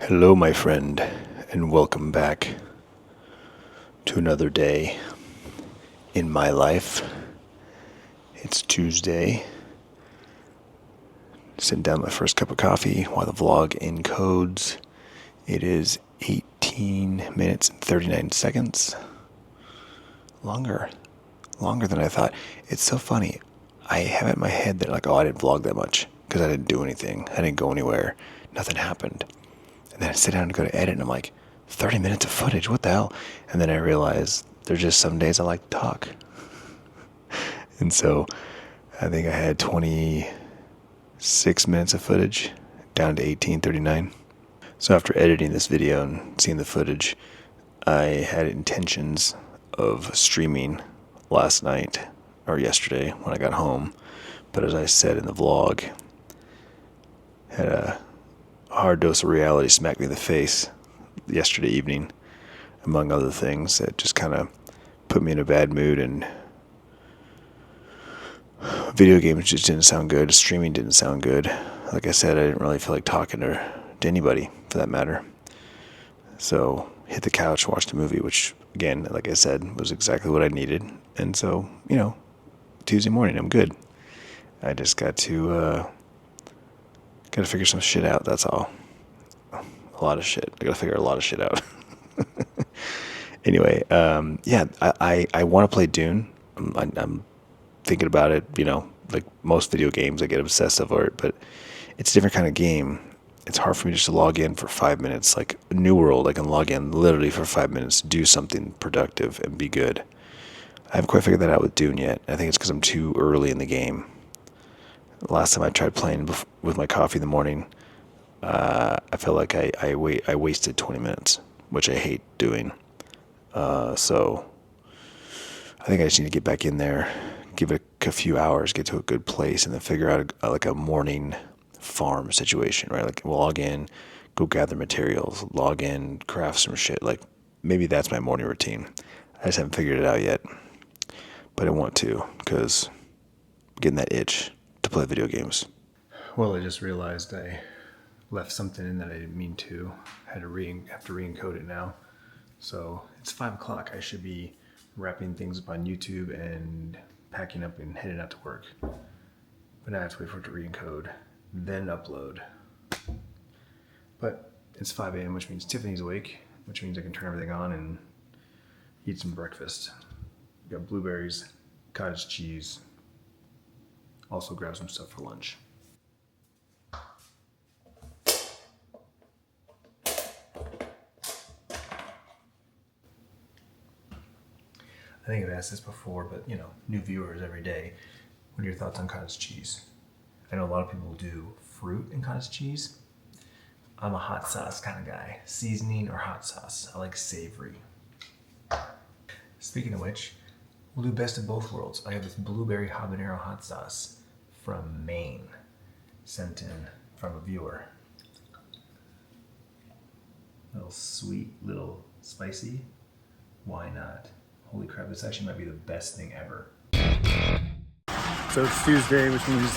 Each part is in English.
Hello, my friend, and welcome back to another day in my life. It's Tuesday. Sitting down my first cup of coffee while the vlog encodes. It is 18 minutes and 39 seconds. Longer than I thought. It's so funny. I have it in my head that I didn't vlog that much because I didn't do anything. I didn't go anywhere. Nothing happened. And then I sit down and go to edit and I'm like, 30 minutes of footage, what the hell? And then I realize there's just some days I like to talk. And so I think I had 26 minutes of footage down to 18:39. So after editing this video and seeing the footage, I had intentions of streaming last night or yesterday when I got home. But as I said in the vlog, had a hard dose of reality smacked me in the face yesterday evening, among other things that just kind of put me in a bad mood, and video games just didn't sound good. Streaming didn't sound good. Like I said, I didn't really feel like talking to anybody for that matter. So hit the couch, watched a movie, which again, like I said, was exactly what I needed. And so, Tuesday morning, I'm good. I just got to figure some shit out. That's all. A lot of shit. I got to figure a lot of shit out. Anyway, I want to play Dune. I'm thinking about it. Like most video games, I get obsessive over it, but it's a different kind of game. It's hard for me just to log in for 5 minutes. Like New World, I can log in literally for 5 minutes, do something productive, and be good. I haven't quite figured that out with Dune yet. I think it's because I'm too early in the game. Last time I tried playing with my coffee in the morning, I felt like I wasted 20 minutes, which I hate doing. So I think I just need to get back in there, give it a few hours, get to a good place, and then figure out a morning farm situation, right? Like we'll log in, go gather materials, log in, craft some shit. Like maybe that's my morning routine. I just haven't figured it out yet, but I want to because I'm getting that itch to play video games. Well, I just realized I left something in that I didn't mean to. I have to re-encode it now. So it's 5 o'clock. I should be wrapping things up on YouTube and packing up and heading out to work. But now I have to wait for it to re-encode, then upload. But it's 5 a.m., which means Tiffany's awake, which means I can turn everything on and eat some breakfast. Got blueberries, cottage cheese. Also grab some stuff for lunch. I think I've asked this before, but new viewers every day. What are your thoughts on cottage cheese? I know a lot of people do fruit in cottage cheese. I'm a hot sauce kind of guy. Seasoning or hot sauce. I like savory. Speaking of which, we'll do best of both worlds. I have this blueberry habanero hot sauce from Maine, sent in from a viewer. A little sweet, little spicy. Why not? Holy crap, this actually might be the best thing ever. So it's Tuesday, which means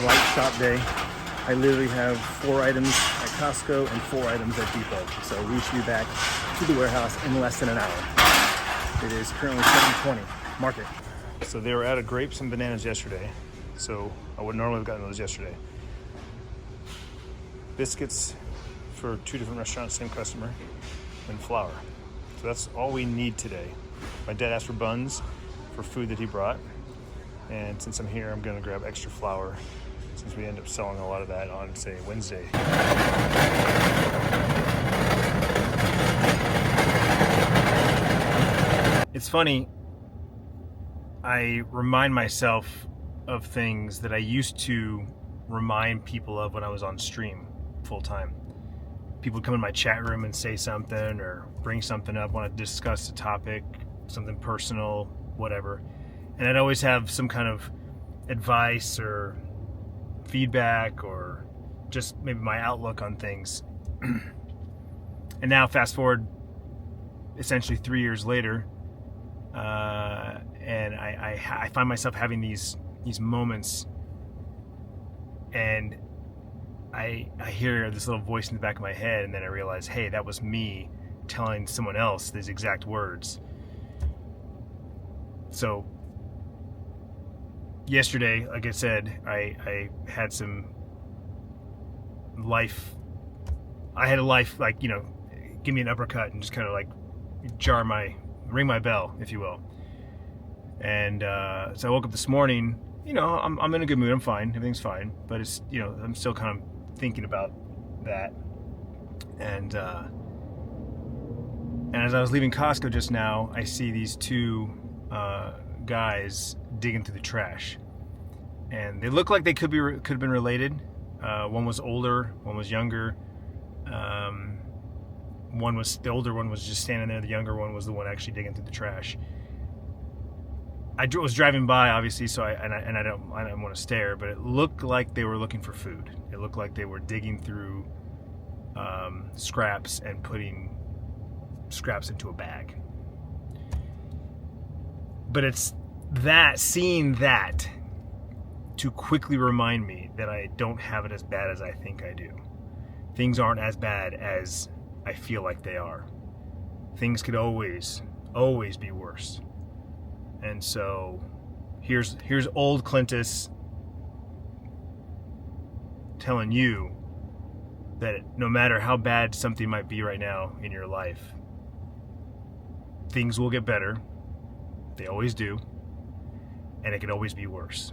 light shop day. I literally have 4 items at Costco and 4 items at Depot. So we should be back to the warehouse in less than an hour. It is currently 7:20. Mark it. So they were out of grapes and bananas yesterday. So I would normally have gotten those yesterday. Biscuits for 2 different restaurants, same customer, and flour. So that's all we need today. My dad asked for buns for food that he brought. And since I'm here, I'm gonna grab extra flour since we end up selling a lot of that on, say, Wednesday. It's funny, I remind myself of things that I used to remind people of when I was on stream full time. People would come in my chat room and say something or bring something up, want to discuss a topic, something personal, whatever. And I'd always have some kind of advice or feedback or just maybe my outlook on things. And now fast forward essentially 3 years later, and I find myself having these moments, and I hear this little voice in the back of my head, and then I realize, hey, that was me telling someone else these exact words. So yesterday, like I said, I had some life. I had a life, like, give me an uppercut and just kind of like ring my bell, if you will. And so I woke up this morning. I'm in a good mood. I'm fine. Everything's fine. But it's, I'm still kind of thinking about that. And as I was leaving Costco just now, I see these two guys digging through the trash, and they look like they could have been related. One was older, one was younger. The older one was just standing there. The younger one was the one actually digging through the trash. I was driving by, obviously, so I don't want to stare, but it looked like they were looking for food. It looked like they were digging through scraps and putting scraps into a bag. But it's seeing that to quickly remind me that I don't have it as bad as I think I do. Things aren't as bad as I feel like they are. Things could always be worse. And so here's old Clintus telling you that no matter how bad something might be right now in your life, things will get better. They always do. And it could always be worse.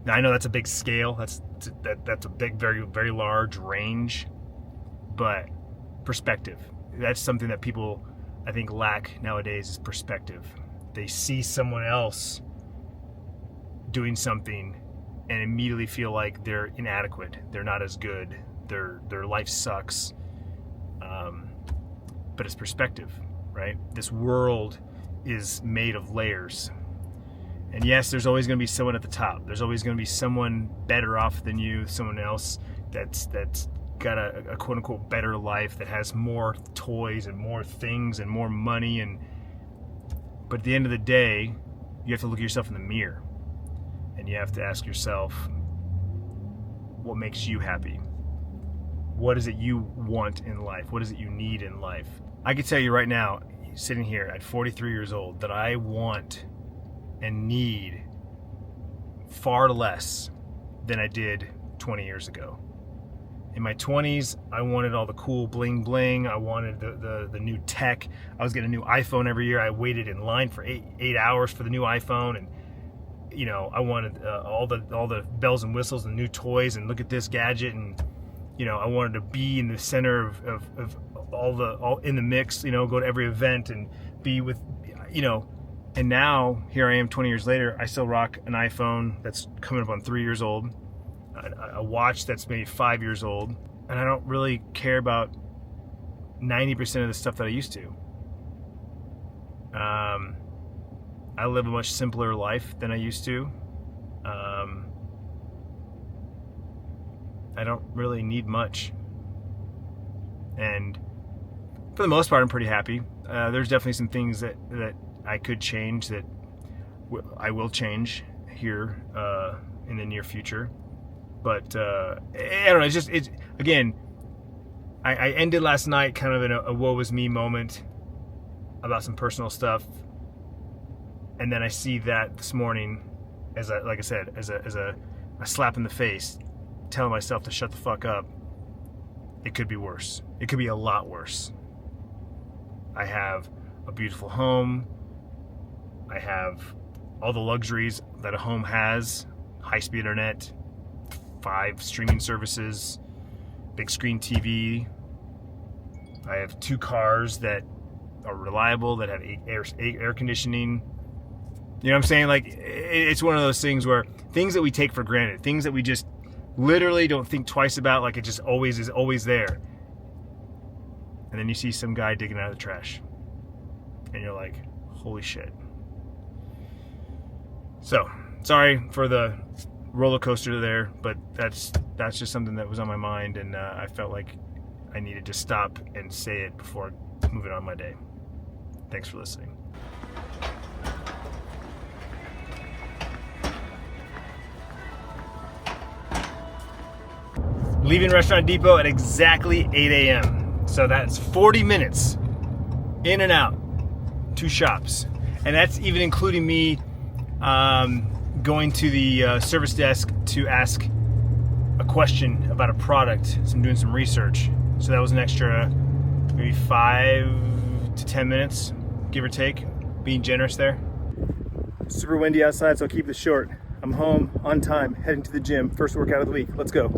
Now, I know that's a big scale. That's a big, very, very large range. But perspective. That's something that people, I think, lack nowadays, is perspective. They see someone else doing something and immediately feel like they're inadequate. They're not as good. Their life sucks. But it's perspective, right? This world is made of layers. And yes, there's always going to be someone at the top. There's always going to be someone better off than you, someone else that's got a quote-unquote better life, that has more toys and more things and more money. But at the end of the day, you have to look at yourself in the mirror, and you have to ask yourself, what makes you happy? What is it you want in life? What is it you need in life? I can tell you right now, sitting here at 43 years old, that I want and need far less than I did 20 years ago. In my 20s, I wanted all the cool bling bling. I wanted the new tech. I was getting a new iPhone every year. I waited in line for eight hours for the new iPhone, and I wanted all the bells and whistles and new toys, and look at this gadget, and I wanted to be in the center of all in the mix. Go to every event and be with And now here I am 20 years later. I still rock an iPhone that's coming up on 3 years old. A watch that's maybe 5 years old, and I don't really care about 90% of the stuff that I used to. I live a much simpler life than I used to. I don't really need much, and for the most part, I'm pretty happy. There's definitely some things that I could change, that I will change here in the near future. But I don't know. It's again. I ended last night kind of in a woe is me moment about some personal stuff, and then I see that this morning as a slap in the face, telling myself to shut the fuck up. It could be worse. It could be a lot worse. I have a beautiful home. I have all the luxuries that a home has: high-speed internet, 5 streaming services, big screen TV. I have 2 cars that are reliable, that have air conditioning. You know what I'm saying? Like, it's one of those things where things that we take for granted, things that we just literally don't think twice about, like it just always is always there. And then you see some guy digging out of the trash, and you're like, holy shit. So, sorry for the roller coaster there, but that's just something that was on my mind, and I felt like I needed to stop and say it before moving on my day. Thanks for listening. leaving Restaurant Depot at exactly 8 a.m. So that's 40 minutes in and out, 2 shops. And that's even including me going to the service desk to ask a question about a product. So I'm doing some research. So that was an extra maybe 5 to 10 minutes, give or take, being generous there. Super windy outside, so I'll keep this short. I'm home on time, heading to the gym. First workout of the week. Let's go.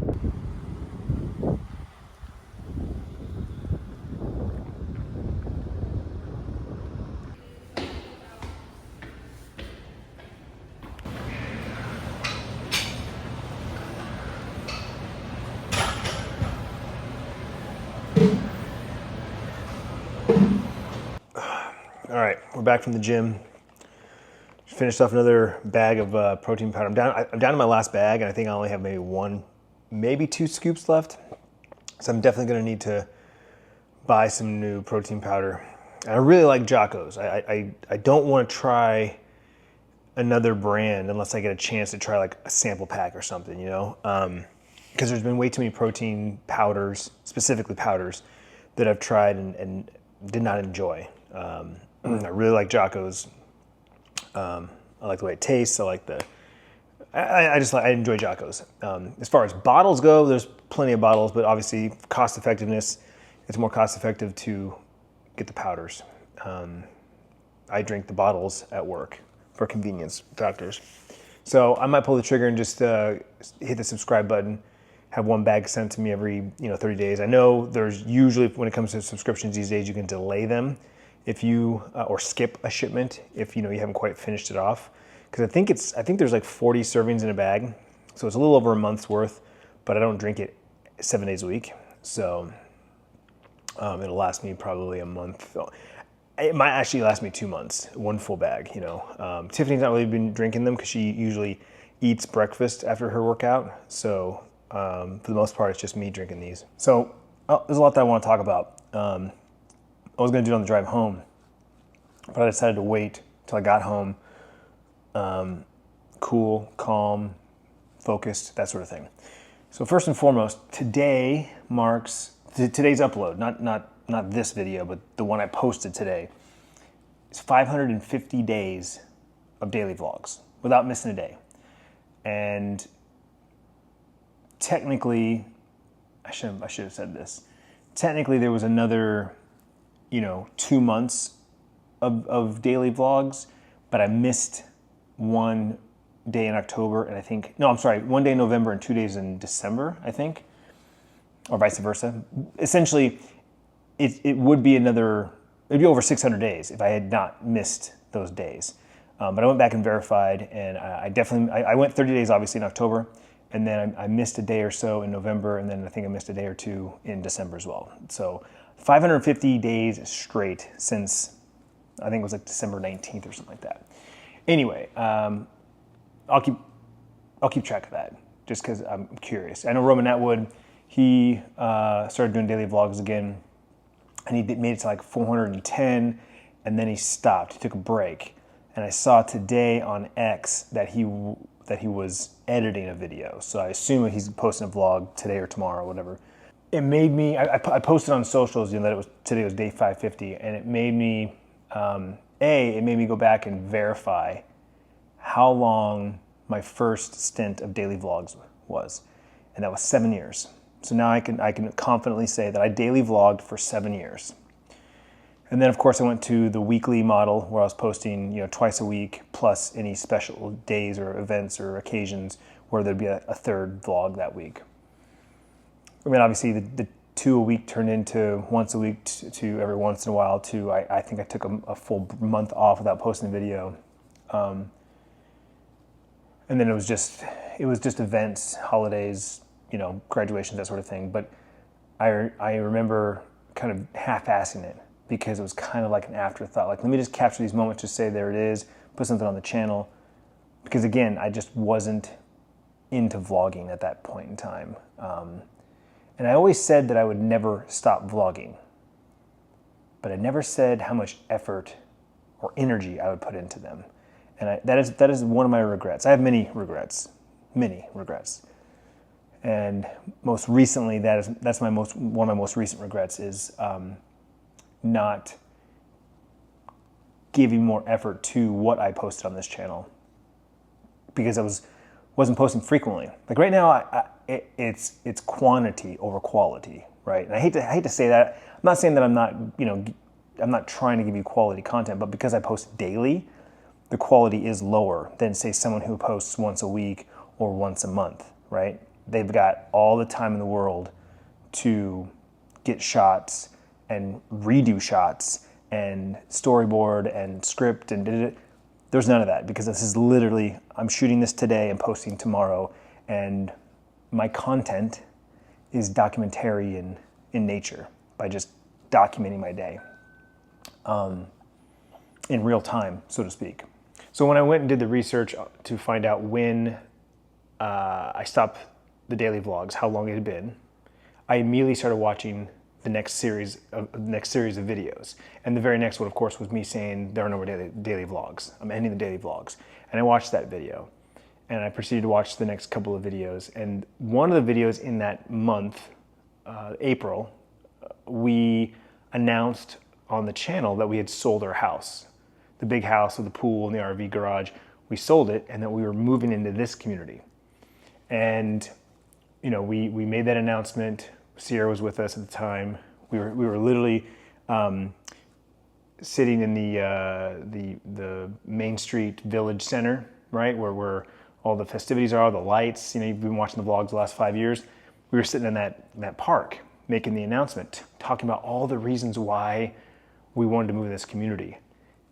All right, we're back from the gym. Finished off another bag of protein powder. I'm down to my last bag, and I think I only have maybe 1, maybe 2 scoops left. So I'm definitely going to need to buy some new protein powder. And I really like Jocko's. I don't want to try another brand unless I get a chance to try like a sample pack or something, you know? Because there's been way too many protein powders, specifically powders, that I've tried and did not enjoy. I really like Jocko's. I like the way it tastes. I like I enjoy Jocko's. As far as bottles go, there's plenty of bottles, but obviously cost effectiveness, it's more cost effective to get the powders. I drink the bottles at work for convenience factors. So I might pull the trigger and just hit the subscribe button, have 1 bag sent to me every 30 days. I know there's usually, when it comes to subscriptions these days, you can delay them if you or skip a shipment if you haven't quite finished it off, because I think there's like 40 servings in a bag, so it's a little over a month's worth, but I don't drink it 7 days a week, so it'll last me probably a month. It might actually last me 2 months, 1 full bag. Tiffany's not really been drinking them because she usually eats breakfast after her workout, so for the most part it's just me drinking these. So there's a lot that I want to talk about. I was going to do it on the drive home, but I decided to wait till I got home, cool, calm, focused, that sort of thing. So first and foremost, today's upload, not this video, but the one I posted today, is 550 days of daily vlogs without missing a day. And technically, I should have said this. Technically, there was another 2 months of daily vlogs, but I missed 1 day in October, and 1 day in November and 2 days in December, I think, or vice versa. Essentially, it would be it'd be over 600 days if I had not missed those days. But I went back and verified, and I went 30 days obviously in October, and then I missed a day or so in November, and then I think I missed a day or 2 in December as well. So 550 days straight since, I think it was like December 19th or something like that. Anyway, I'll keep track of that just because I'm curious. I know Roman Atwood, he started doing daily vlogs again, and he made it to like 410, and then he stopped. He took a break, and I saw today on X that he was editing a video. So I assume he's posting a vlog today or tomorrow or whatever. It made me, I posted on socials, that today was day 550, and it made me, it made me go back and verify how long my first stint of daily vlogs was, and that was 7 years. So now I can confidently say that I daily vlogged for 7 years. And then of course I went to the weekly model where I was posting, twice a week, plus any special days or events or occasions where there'd be a 3rd vlog that week. I mean, obviously the 2 a week turned into once a week to every once in a while to, I think I took a full month off without posting a video. And then it was just events, holidays, graduations, that sort of thing. But I remember kind of half-assing it because it was kind of like an afterthought. Like, let me just capture these moments, just say there it is, put something on the channel. Because again, I just wasn't into vlogging at that point in time. And I always said that I would never stop vlogging, but I never said how much effort or energy I would put into them. And that is one of my regrets. I have many regrets. And most recently, that's one of my most recent regrets is not giving more effort to what I posted on this channel, because I wasn't posting frequently. Like right now, it's quantity over quality, right? And I hate to say that. I'm not saying that I'm not trying to give you quality content, but because I post daily, the quality is lower than, say, someone who posts once a week or once a month, right? They've got all the time in the world to get shots and redo shots and storyboard and script and there's none of that, because this is literally, I'm shooting this today and posting tomorrow, and my content is documentary in nature, by just documenting my day in real time, so to speak. So when I went and did the research to find out when I stopped the daily vlogs, how long it had been, I immediately started watching the next series of videos. And the very next one, of course, was me saying there are no more daily vlogs. I'm ending the daily vlogs. And I watched that video. And I proceeded to watch the next couple of videos. And one of the videos in that month, April, we announced on the channel that we had sold our house. The big house with the pool and the RV garage. We sold it, and that we were moving into this community. And we made that announcement. Sierra was with us at the time. We were literally sitting in the Main Street Village Center, right, where all the festivities are, the lights. You've been watching the vlogs the last 5 years. We were sitting in that park making the announcement, talking about all the reasons why we wanted to move in this community.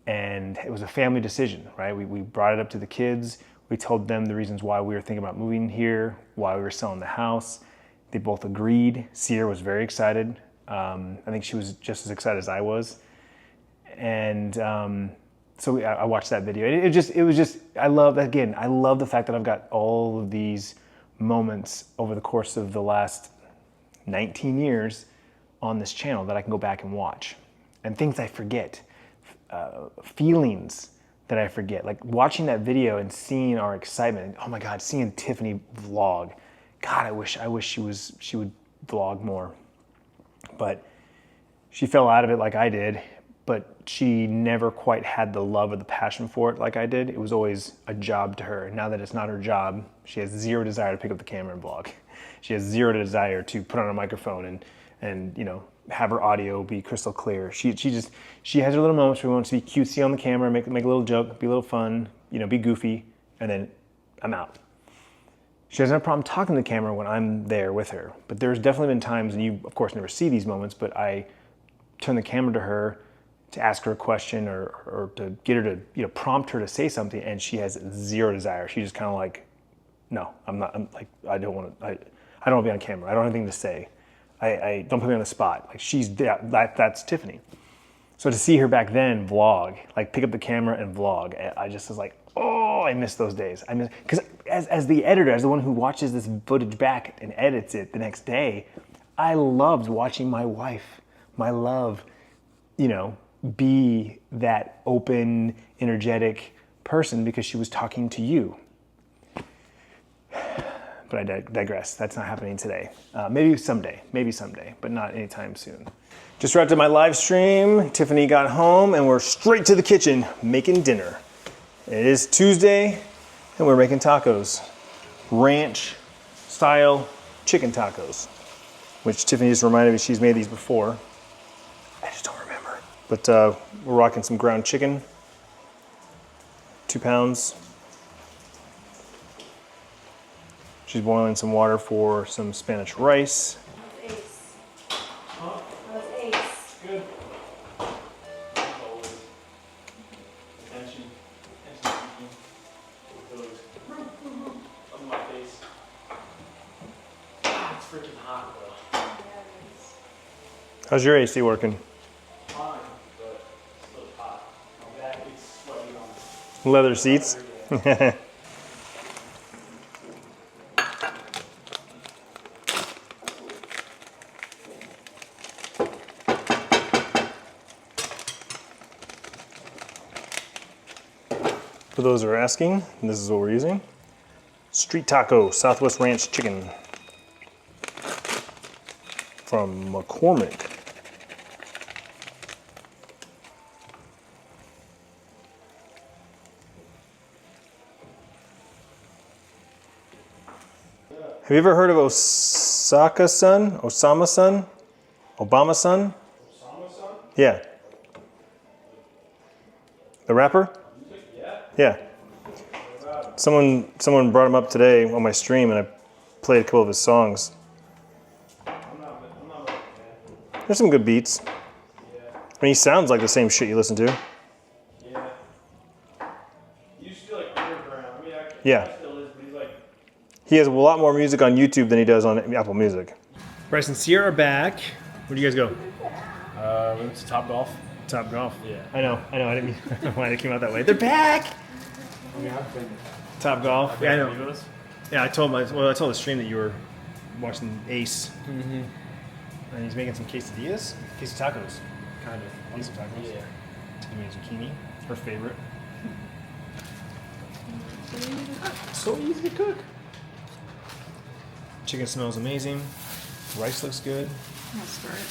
And it was a family decision, right? We brought it up to the kids. We told them the reasons why we were thinking about moving here, why we were selling the house. They both agreed. Sierra was very excited. I think she was just as excited as I was. And so I watched that video. It was just, I love the fact that I've got all of these moments over the course of the last 19 years on this channel that I can go back and watch. And things I forget, feelings that I forget. Like watching that video and seeing our excitement. Oh my God, seeing Tiffany vlog. God, I wish she would vlog more. But she fell out of it like I did, but she never quite had the love or the passion for it like I did. It was always a job to her. And now that it's not her job, she has zero desire to pick up the camera and vlog. She has zero desire to put on a microphone and have her audio be crystal clear. She has her little moments where she wants to be cutesy on the camera, make a little joke, be a little fun, be goofy, and then I'm out. She doesn't have a problem talking to the camera when I'm there with her. But there's definitely been times, and you of course never see these moments, but I turn the camera to her to ask her a question or to get her to prompt her to say something, and she has zero desire. She's just kind of like, no, I don't want to be on camera. I don't have anything to say. I don't put me on the spot. Like that's Tiffany. So to see her back then vlog, like pick up the camera and vlog, I just was like, oh, I miss those days. Because as the editor, as the one who watches this footage back and edits it the next day, I loved watching my wife, my love, be that open, energetic person because she was talking to you. But I digress. That's not happening today. Maybe someday, but not anytime soon. Just wrapped up my live stream. Tiffany got home and we're straight to the kitchen making dinner. It is Tuesday and we're making tacos. Ranch style chicken tacos, which Tiffany just reminded me she's made these before. I just don't remember. But we're rocking some ground chicken, 2 pounds. She's boiling some water for some Spanish rice. Ace. Huh? That was ace. Good. Attention. On my face. It's freaking hot though. Yeah, it is. How's your AC working? Fine, but it's still hot. My back is sweating on Leather seats? For those who are asking, this is what we're using. Street taco, Southwest Ranch chicken. from McCormick. Have you ever heard of Osama-san? Obama-san? Osama-san? Yeah. The rapper? Yeah. Yeah. Someone brought him up today on my stream, and I played a couple of his songs. I'm not a fan. There's some good beats. Yeah. I mean, he sounds like the same shit you listen to. Yeah. He used to do like underground. I mean, Yeah. he still is, but he's like. He has a lot more music on YouTube than he does on Apple Music. Bryce and Sierra are back. Where do you guys go? We went to Top Golf. Top Golf. Yeah. I know. I didn't mean why it came out that way. They're back. I mean, I've been. Top Golf. Yeah, I know. Amigos. Yeah, I told the stream that you were watching Ace. Mm-hmm. And he's making some quesadillas? Tacos. Kind of. Queso tacos. Yeah. He made zucchini. Her favorite. So easy to cook. Chicken smells amazing. Rice looks good. I'll stir it.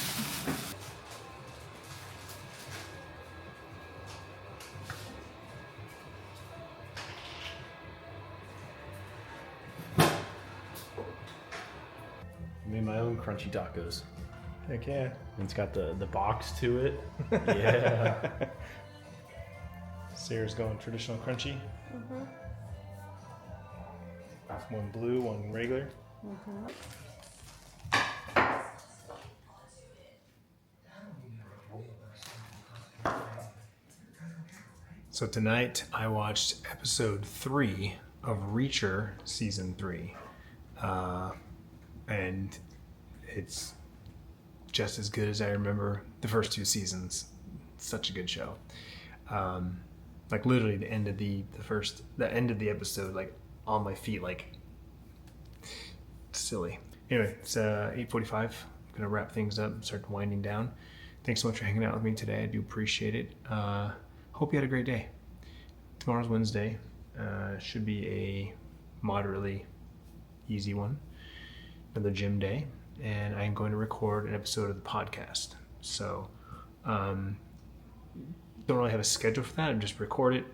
I made my own crunchy tacos. Heck yeah. And it's got the box to it. Yeah. Sarah's going traditional crunchy. One blue, one regular. So tonight I watched episode 3 of Reacher season 3. And it's just as good as I remember the first 2 seasons. It's such a good show. Like literally the end of the end of the episode, like on my feet, like silly. Anyway, it's 8:45. I'm gonna wrap things up and start winding down. Thanks so much for hanging out with me today. I do appreciate it. Hope you had a great day. Tomorrow's Wednesday. Should be a moderately easy one. Another gym day, and I'm going to record an episode of the podcast. So, don't really have a schedule for that. I just record it,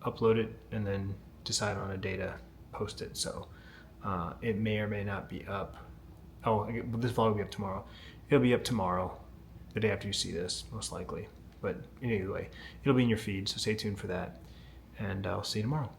upload it, and then decide on a day to post it. So, it may or may not be up. This vlog will be up tomorrow. It'll be up tomorrow, the day after you see this, most likely. But anyway, it'll be in your feed, so stay tuned for that. And I'll see you tomorrow.